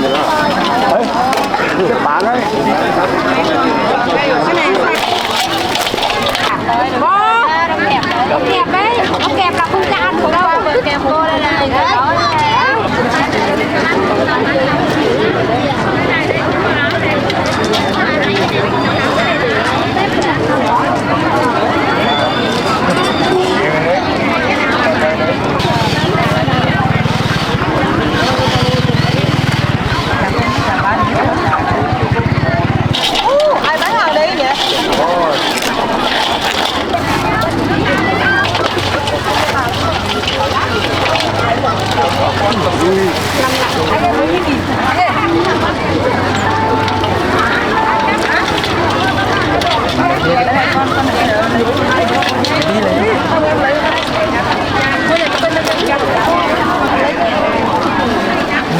nghìn nữa. Đấy, bán đấy. Nó kẹp đấy, nó kẹp là không cho ăn của đâu. Kẹp cô đây này. Ai bán hàng đấy nhỉ?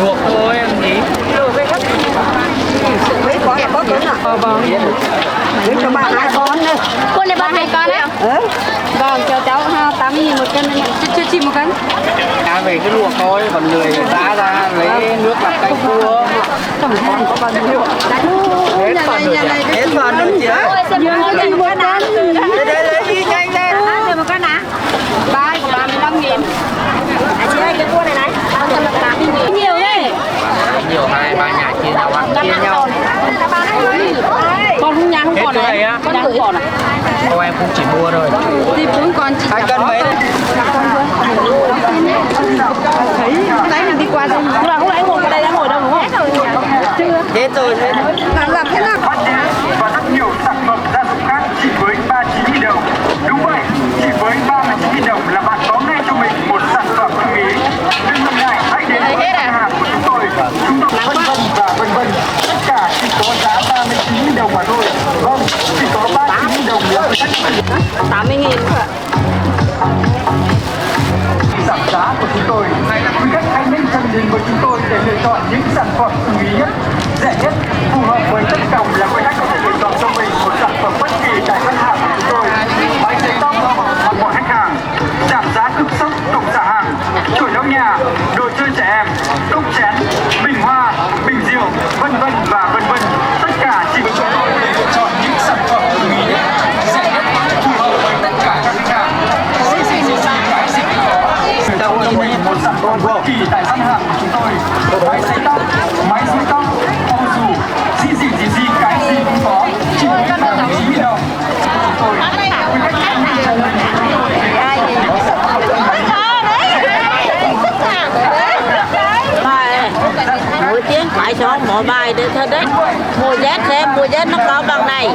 Luộc thôi em nghĩ. Mấy con là có cứng à? Vâng. Mấy cho bà 2 con nữa. Cô này bán 2 con á? Vâng, cho cháu 8.000 một cân này, chưa chim một cân. Về cứ luộc thôi, còn lười giá ra lấy nước làm canh cua. Chẳng còn có bao nhiêu. Hết phần rồi chị. Hết phần rồi chị ơi. Ôi, xem một cân. Đấy, đi nhanh lên. Được một cân hả? 35.000. Chị ơi, cái cua này này, 80.000. Nhiều đấy. Nhiều 2-3 nhà chia nhau ăn, chia nhau. Con không nhang không Hết còn cái này á? Con nhang không còn à? Thôi em cũng chỉ mua thôi. Thì 4 con chị 2 cân mấy đấy? thấy cái này đi qua đây. Lúc nãy ngồi qua đây đã ngồi đâu đúng không? Chưa. Hết rồi, hết rồi. Làm thế nào? Và rất nhiều sản phẩm gia dụng khác chỉ với 39.000 đồng. Đúng vậy, chỉ với 39.000 đồng là bạn có ngay cho mình một sản phẩm ưng ý. Đừng ngần ngại, hãy đến với nhà hàng của chúng tôi. Chúng tôi vân vân và vân vân. Tất cả chỉ có giá 39.000 đồng mà thôi. Vâng, chỉ có 39.000 đồng là tất cả. 80.000. Giảm giá của chúng tôi. Quý khách hãy nhanh chân đến với chúng tôi để lựa chọn những sản phẩm ưng ý nhất, rẻ nhất, phù hợp với tất cả là quý khách có thể lựa chọn cho mình một sản phẩm bất kỳ tại ngân hàng của chúng tôi. Máy sấy tóc hoặc mọi khách hàng, giảm giá cực sốc cổng trả hàng, chổi lau nhà, đồ chơi trẻ em, cốc chén, bình hoa, bình rượu, vân vân và vân vân. Tất cả chỉ với chúng tôi để lựa chọn những sản phẩm ưng ý nhất, rẻ nhất, phù hợp với tất cả các khách hàng. Cái gì cũng có. Đâu cho mình một sản phẩm bất kỳ tại gian hàng của chúng tôi. Máy sấy tóc, máy sấy tóc, ô dù, gì cái gì cũng có. Chỉ với 39.000 đồng. Tôi quý khách hàng chân lên với chúng tôi để có sản phẩm ưng ý. Mỗi tiếng phải cho mỗi bài để thôi đấy. Mùa rét thêm, mùa rét nó có bằng này.